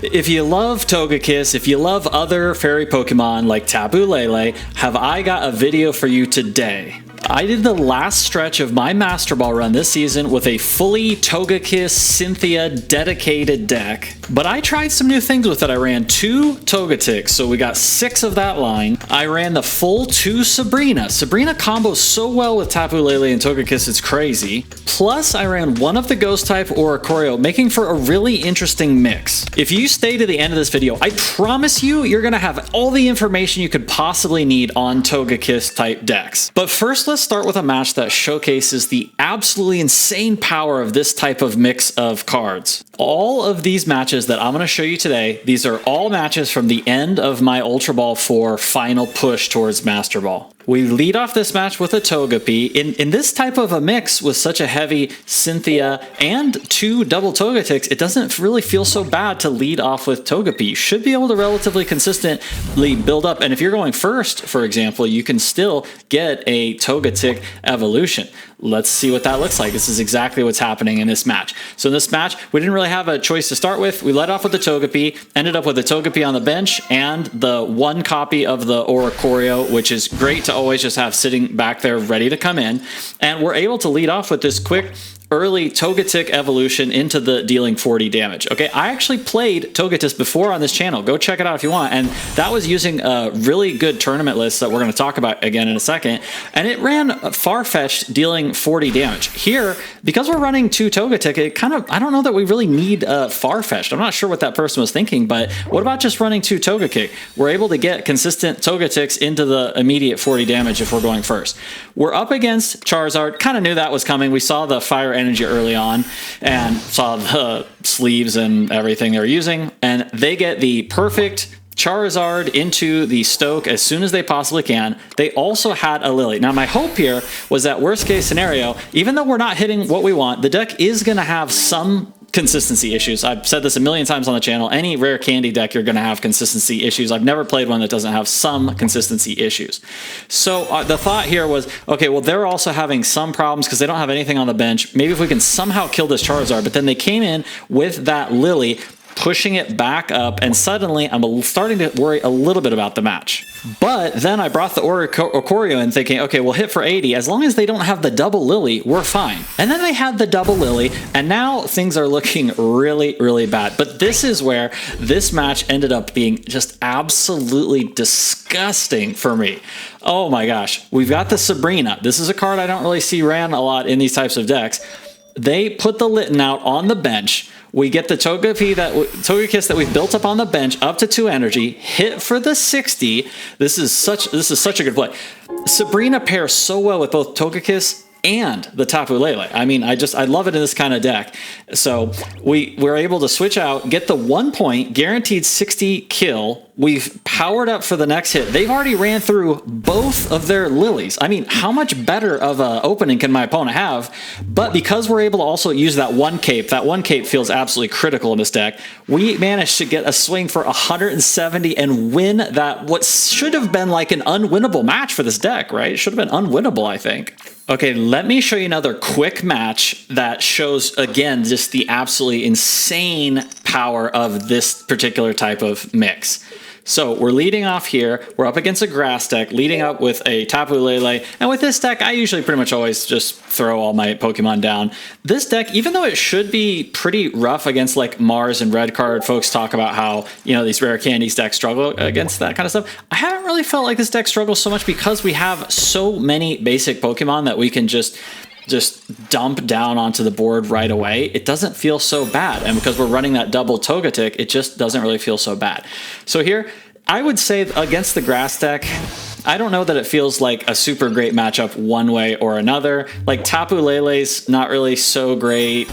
If you love Togekiss, if you love other fairy Pokemon like Tapu Lele, have I got a video for you today. I did the last stretch of my Master Ball run this season with a fully Togekiss Cynthia dedicated deck, but I tried some new things with it. I ran 2 Togetics, so we got 6 of that line. I ran the full 2 Sabrina. Sabrina combos so well with Tapu Lele and Togekiss, it's crazy. Plus, I ran 1 of the Ghost type Oricorio, making for a really interesting mix. If you stay to the end of this video, I promise you're gonna have all the information you could possibly need on Togekiss type decks. But first, let's start with a match that showcases the absolutely insane power of this type of mix of cards. All of these matches that I'm going to show you today, these are all matches from the end of my Ultra Ball 4 final push towards Master Ball. We lead off this match with a Togepi. In this type of a mix with such a heavy Cynthia and 2 double Togetics, it doesn't really feel so bad to lead off with Togepi. You should be able to relatively consistently build up. And if you're going first, for example, you can still get a Togetic evolution. Let's see what that looks like. This is exactly what's happening in this match. So in this match, we didn't really have a choice to start with. We led off with the Togepi, ended up with the Togepi on the bench and the 1 copy of the Oricorio, which is great to always just have sitting back there ready to come in. And we're able to lead off with this quick early Togetic evolution into the dealing 40 damage. Okay, I actually played Togekiss before on this channel. Go check it out if you want. And that was using a really good tournament list that we're going to talk about again in a second. And it ran far-fetched, dealing 40 damage. Here, because we're running 2 Togetic, it kind of, I don't know that we really need far-fetched. I'm not sure what that person was thinking, but what about just running 2 Togekick? We're able to get consistent Togetics into the immediate 40 damage if we're going first. We're up against Charizard. Kind of knew that was coming. We saw the fire energy early on and saw the sleeves and everything they were using, and they get the perfect Charizard into the Stoke as soon as they possibly can. They also had a Lily. Now my hope here was that worst case scenario, even though we're not hitting what we want, the deck is going to have some consistency issues. I've said this a million times on the channel. Any rare candy deck, you're going to have consistency issues. I've never played one that doesn't have some consistency issues. So the thought here was, okay, well, they're also having some problems because they don't have anything on the bench. Maybe if we can somehow kill this Charizard, but then they came in with that Lily, pushing it back up, and suddenly I'm starting to worry a little bit about the match. But then I brought the Oricorio in thinking, okay, we'll hit for 80. As long as they don't have the double Lily, we're fine. And then they had the double Lily, and now things are looking really, really bad. But this is where this match ended up being just absolutely disgusting for me. Oh my gosh. We've got the Sabrina. This is a card I don't really see ran a lot in these types of decks. They put the Litten out on the bench. We get the Togekiss that we've built up on the bench up to 2 energy, hit for the 60. This is such a good play. Sabrina pairs so well with both Togekiss and the Tapu Lele. I mean, I love it in this kind of deck. So we're able to switch out, get the 1 point, guaranteed 60 kill. We've powered up for the next hit. They've already ran through both of their Lilies. I mean, how much better of an opening can my opponent have? But because we're able to also use that 1 cape, that 1 cape feels absolutely critical in this deck. We managed to get a swing for 170 and win that, what should have been like an unwinnable match for this deck, right? It should have been unwinnable, I think. Okay, let me show you another quick match that shows, again, just the absolutely insane power of this particular type of mix. So we're leading off here. We're up against a grass deck, leading up with a Tapu Lele. And with this deck, I usually pretty much always just throw all my Pokemon down. This deck, even though it should be pretty rough against like Mars and Red Card, folks talk about how, you know, these rare candies decks struggle against that kind of stuff. I haven't really felt like this deck struggles so much because we have so many basic Pokemon that we can just dump down onto the board right away. It doesn't feel so bad. And because we're running that double Togetic, it just doesn't really feel so bad. So here, I would say against the grass deck, I don't know that it feels like a super great matchup one way or another. Like Tapu Lele's not really so great.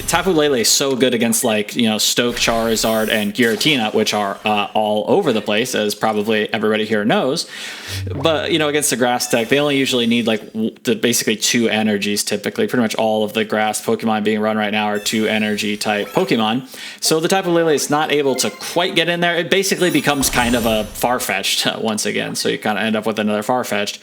Tapu Lele is so good against like, you know, Stoke, Charizard, and Giratina, which are all over the place, as probably everybody here knows. But, you know, against the grass deck, they only usually need like basically 2 energies typically. Pretty much all of the grass Pokemon being run right now are 2 energy type Pokemon. So the Tapu Lele is not able to quite get in there. It basically becomes kind of a far-fetched once again. So you kind of end up with another Farfetch'd.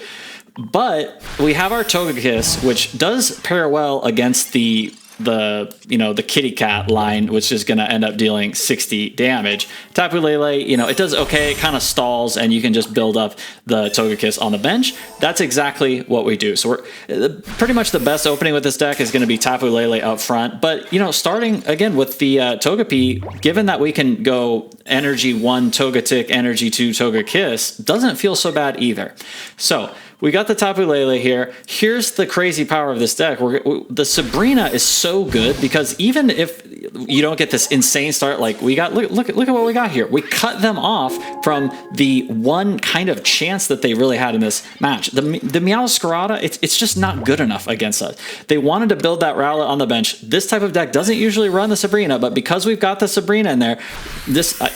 But we have our Togekiss, which does pair well against the the kitty cat line, which is going to end up dealing 60 damage. Tapu Lele, it does okay. It kind of stalls, and you can just build up the Togekiss on the bench. That's exactly what we do. So we're pretty much the best opening with this deck is going to be Tapu Lele up front. But starting again with the Togepi, given that we can go Energy 1 Togetic, Energy 2 Togekiss, doesn't feel so bad either. So we got the Tapu Lele here. Here's the crazy power of this deck. The Sabrina is so good because even if you don't get this insane start, like we got, look at what we got here. We cut them off from the one kind of chance that they really had in this match. The Meowscarada, it's just not good enough against us. They wanted to build that Rowlet on the bench. This type of deck doesn't usually run the Sabrina, but because we've got the Sabrina in there,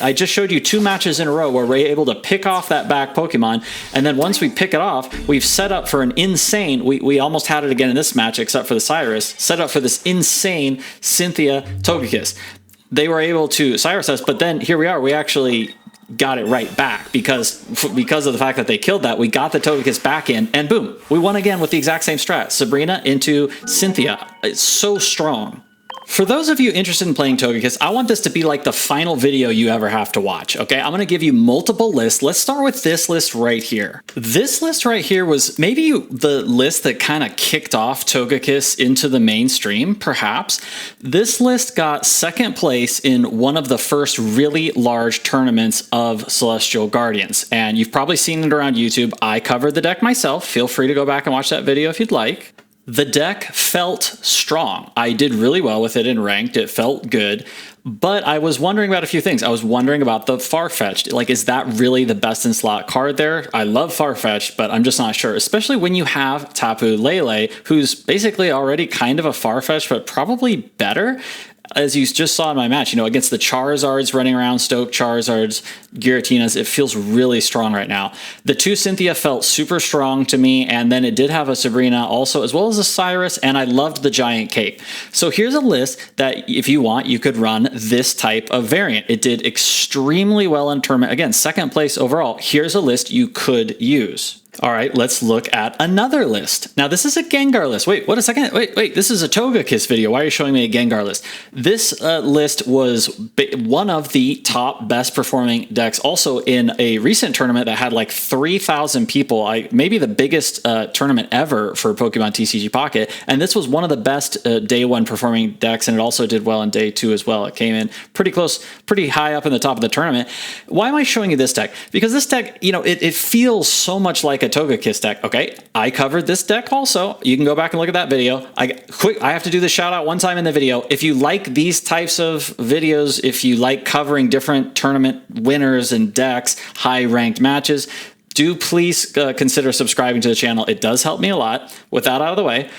I just showed you 2 matches in a row where we're able to pick off that back Pokemon, and then once we pick it off, we've set up for an insane, we almost had it again in this match except for the Cyrus, set up for this insane Cynthia Togekiss. They were able to Cyrus us, but then here we are, we actually got it right back because of the fact that they killed that. We got the Togekiss back in, and boom, we won again with the exact same strat. Sabrina into Cynthia. It's so strong. For those of you interested in playing Togekiss, I want this to be like the final video you ever have to watch, okay? I'm going to give you multiple lists. Let's start with this list right here. This list right here was maybe the list that kind of kicked off Togekiss into the mainstream, perhaps. This list got second place in one of the first really large tournaments of Celestial Guardians, and you've probably seen it around YouTube. I covered the deck myself. Feel free to go back and watch that video if you'd like. The deck felt strong. I did really well with it in ranked. It felt good, but I was wondering about a few things. I was wondering about the Farfetch'd. Like, is that really the best in slot card there? I love Farfetch'd, but I'm just not sure, especially when you have Tapu Lele, who's basically already kind of a Farfetch'd, but probably better. As you just saw in my match, against the Charizards running around, Stoke Charizards, Giratinas, it feels really strong right now. The 2 Cynthia felt super strong to me, and then it did have a Sabrina also, as well as a Cyrus, and I loved the Giant Cape. So here's a list that, if you want, you could run this type of variant. It did extremely well in tournament. Again, second place overall. Here's a list you could use. All right, let's look at another list. Now, this is a Gengar list. Wait, what a second. Wait, this is a Togekiss video. Why are you showing me a Gengar list? This list was one of the top best performing decks also in a recent tournament that had like 3,000 people, maybe the biggest tournament ever for Pokemon TCG Pocket. And this was one of the best day 1 performing decks, and it also did well in day 2 as well. It came in pretty close, pretty high up in the top of the tournament. Why am I showing you this deck? Because this deck, it feels so much like a Togekiss deck. Okay, I covered this deck also. You can go back and look at that video. I have to do the shout out one time in the video. If you like these types of videos, if you like covering different tournament winners and decks, high ranked matches, do please consider subscribing to the channel. It does help me a lot. With that out of the way,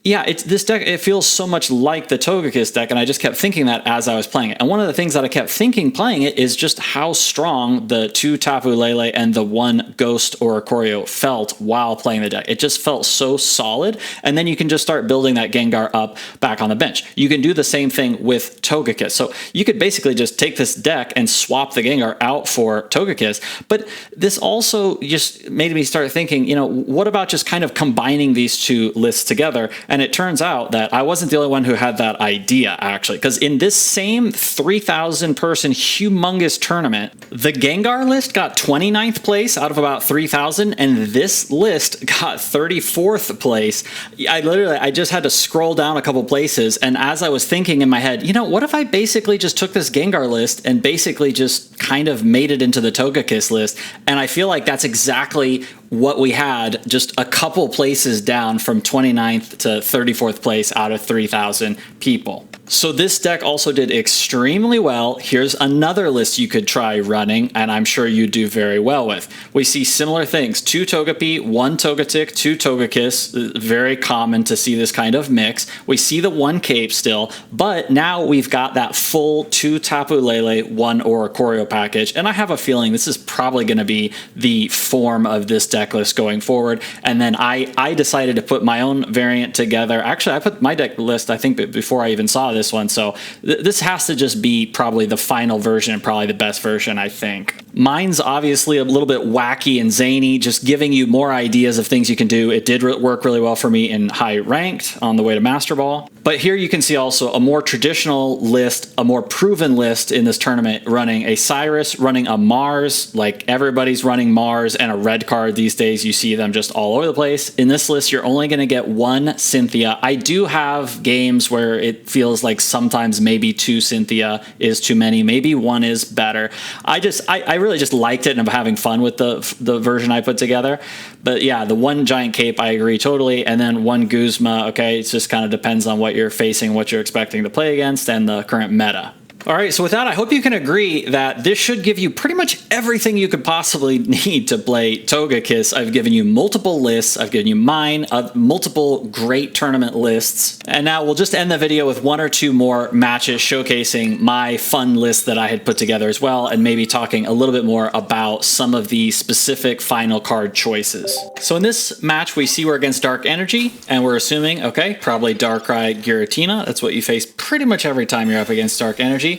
yeah, this deck, it feels so much like the Togekiss deck, and I just kept thinking that as I was playing it. And one of the things that I kept thinking playing it is just how strong the 2 Tapu Lele and the 1 Ghost Oricorio felt while playing the deck. It just felt so solid, and then you can just start building that Gengar up back on the bench. You can do the same thing with Togekiss. So you could basically just take this deck and swap the Gengar out for Togekiss, but this also just made me start thinking, what about just kind of combining these 2 lists together? And it turns out that I wasn't the only one who had that idea, actually, because in this same 3,000 person humongous tournament, the Gengar list got 29th place out of about 3,000, and this list got 34th place. I just had to scroll down a couple places, and as I was thinking in my head, what if I basically just took this Gengar list and basically just kind of made it into the Togekiss list? And I feel like that's exactly what we had, just a couple places down from 29th to 34th place out of 3,000 people. So this deck also did extremely well. Here's another list you could try running, and I'm sure you do very well with. We see similar things. 2 Togepi, 1 Togetic, 2 Togekiss. Very common to see this kind of mix. We see the 1 Cape still, but now we've got that full 2 Tapu Lele, 1 Oricorio package, and I have a feeling this is probably going to be the form of this deck list going forward. And then I decided to put my own variant together. Actually, I put my deck list, I think, before I even saw this one. So this has to just be probably the final version and probably the best version, I think. Mine's obviously a little bit wacky and zany, just giving you more ideas of things you can do. It did work really well for me in high ranked on the way to Master Ball. But here you can see also a more traditional list, a more proven list in this tournament, running a Cyrus, running a Mars, like everybody's running Mars, and a red card these days. You see them just all over the place. In this list, you're only going to get one Cynthia. I do have games where it feels like sometimes maybe two Cynthia is too many. Maybe one is better. I really just liked it and I'm having fun with the version I put together. But yeah, the one giant cape, I agree totally. And then one Guzma, okay, it just kind of depends on what you're facing, what you're expecting to play against, and the current meta. All right, so with that, I hope you can agree that this should give you pretty much everything you could possibly need to play Togekiss. I've given you multiple lists. I've given you mine, multiple great tournament lists. And now we'll just end the video with one or two more matches showcasing my fun list that I had put together as well, and maybe talking a little bit more about some of the specific final card choices. So in this match, we see we're against Dark Energy, and we're assuming, okay, probably Darkrai Giratina. That's what you face pretty much every time you're up against Dark Energy.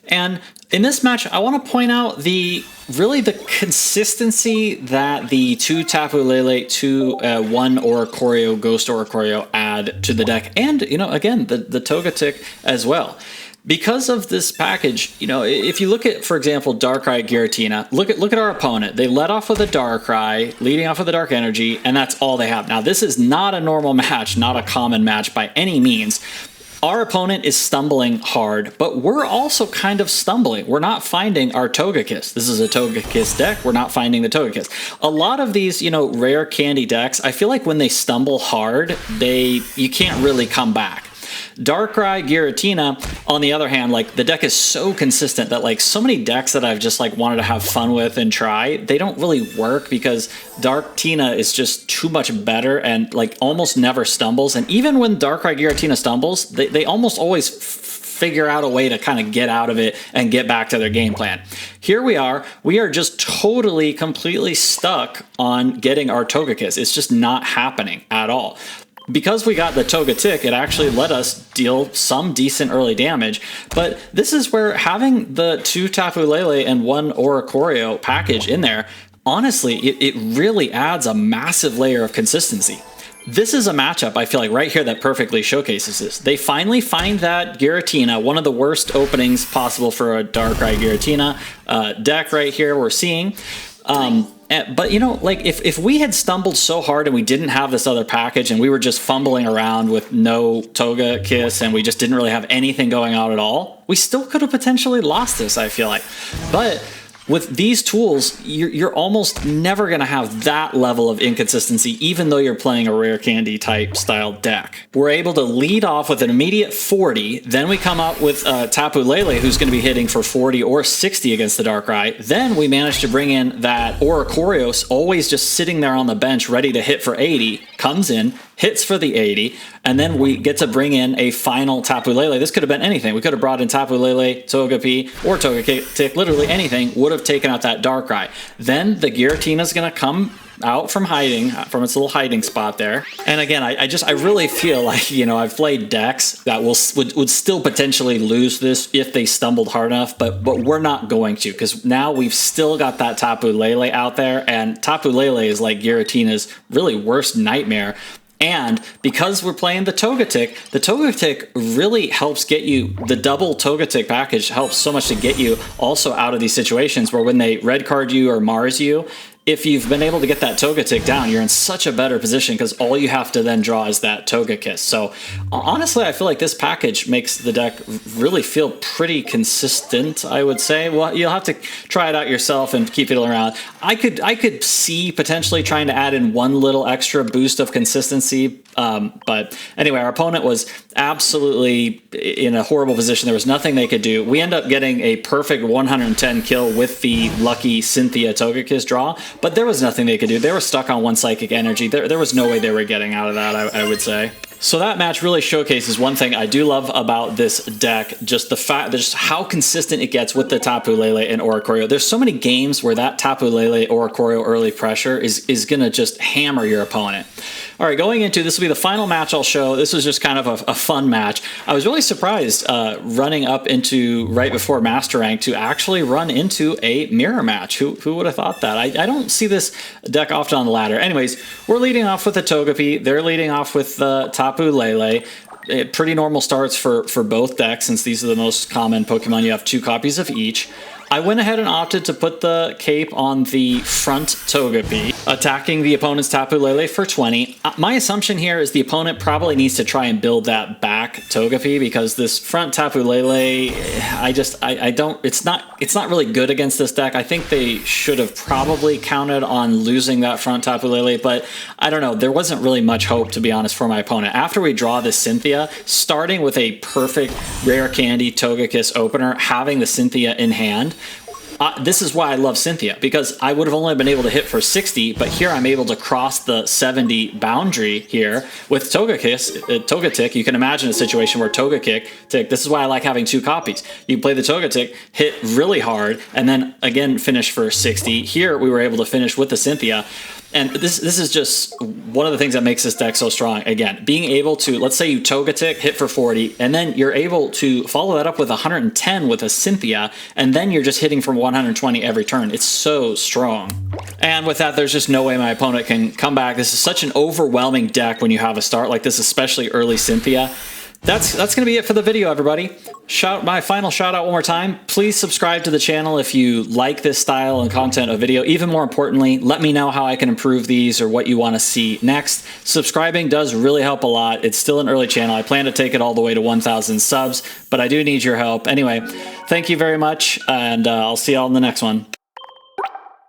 And in this match, I want to point out the consistency that the two Tapu Lele, one Oricorio, Ghost Oricorio add to the deck, and again the Togetic as well. Because of this package, if you look at, for example, Darkrai Giratina, look at our opponent. They led off with a Darkrai, leading off with a Dark Energy, and that's all they have. Now, this is not a normal match, not a common match by any means. Our opponent is stumbling hard, but we're also kind of stumbling. We're not finding our Togekiss. This is a Togekiss deck. We're not finding the Togekiss. A lot of these, rare candy decks, I feel like when they stumble hard, you can't really come back. Darkrai Giratina, on the other hand, like the deck is so consistent that like so many decks that I've just like wanted to have fun with and try, they don't really work because Darktina is just too much better and like almost never stumbles. And even when Darkrai Giratina stumbles, they almost always figure out a way to kind of get out of it and get back to their game plan. Here we are just totally, completely stuck on getting our Togekiss. It's just not happening at all. Because we got the Togetic, it actually let us deal some decent early damage, but this is where having the two Tapu Lele and one Oricorio package in there, honestly, it really adds a massive layer of consistency. This is a matchup, I feel like, right here that perfectly showcases this. They finally find that Giratina, one of the worst openings possible for a Darkrai Giratina deck right here we're seeing. But like if we had stumbled so hard and we didn't have this other package and we were just fumbling around with no Togekiss and we just didn't really have anything going on at all, we still could have potentially lost this, I feel like. But with these tools, you're almost never going to have that level of inconsistency, even though you're playing a rare candy type style deck. We're able to lead off with an immediate 40. Then we come up with Tapu Lele, who's going to be hitting for 40 or 60 against the Darkrai. Then we manage to bring in that Oricorio, always just sitting there on the bench, ready to hit for 80, comes in, hits for the 80, and then we get to bring in a final Tapu Lele. This could have been anything. We could have brought in Tapu Lele, Togepi, or Togekick, literally anything would have taken out that Darkrai. Then the Giratina is going to come out from hiding, from its little hiding spot there. And again, I really feel like, I've played decks that would still potentially lose this if they stumbled hard enough, but we're not going to, because now we've still got that Tapu Lele out there, and Tapu Lele is like Giratina's really worst nightmare. And because we're playing the Togetic really helps get you, the double Togetic package helps so much to get you also out of these situations where when they red card you or Mars you, if you've been able to get that Togetic down, you're in such a better position because all you have to then draw is that Togekiss. So honestly, I feel like this package makes the deck really feel pretty consistent, I would say. Well, you'll have to try it out yourself and keep it around. I could see potentially trying to add in one little extra boost of consistency. But anyway, our opponent was absolutely in a horrible position. There was nothing they could do. We end up getting a perfect 110 kill with the lucky Cynthia Togekiss draw, but there was nothing they could do. They were stuck on one Psychic Energy. There was no way they were getting out of that, I would say. So that match really showcases one thing I do love about this deck, just the fact, just how consistent it gets with the Tapu Lele and Oricorio. There's so many games where that Tapu Lele Oricorio early pressure is going to just hammer your opponent. All right, going into, this will be the final match I'll show. This was just kind of a fun match. I was really surprised running up into right before Master Rank to actually run into a mirror match. Who would have thought that? I don't see this deck often on the ladder. Anyways, we're leading off with the Togepi. They're leading off with the Tapu Lele. pretty normal starts for both decks, since these are the most common Pokemon. You have 2 copies of each. I went ahead and opted to put the cape on the front Togepi, attacking the opponent's Tapu Lele for 20. My assumption here is the opponent probably needs to try and build that back Togepi, because this front Tapu Lele, it's not really good against this deck. I think they should have probably counted on losing that front Tapu Lele, but I don't know. There wasn't really much hope, to be honest, for my opponent. After we draw this Cynthia, starting with a perfect rare candy Togekiss opener, having the Cynthia in hand, this is why I love Cynthia, because I would have only been able to hit for 60, but here I'm able to cross the 70 boundary here with Togetic. You can imagine a situation where Togekick, this is why I like having 2 copies. You play the Togetic, hit really hard, and then again finish for 60. Here we were able to finish with the Cynthia. And this is just one of the things that makes this deck so strong. Again, being able to, let's say you Togetic, hit for 40, and then you're able to follow that up with 110 with a Cynthia, and then you're just hitting for 120 every turn. It's so strong. And with that, there's just no way my opponent can come back. This is such an overwhelming deck when you have a start like this, especially early Cynthia. That's going to be it for the video, everybody. My final shout out one more time. Please subscribe to the channel if you like this style and content of video. Even more importantly, let me know how I can improve these or what you want to see next. Subscribing does really help a lot. It's still an early channel. I plan to take it all the way to 1,000 subs, but I do need your help. Anyway, thank you very much, and I'll see y'all in the next one.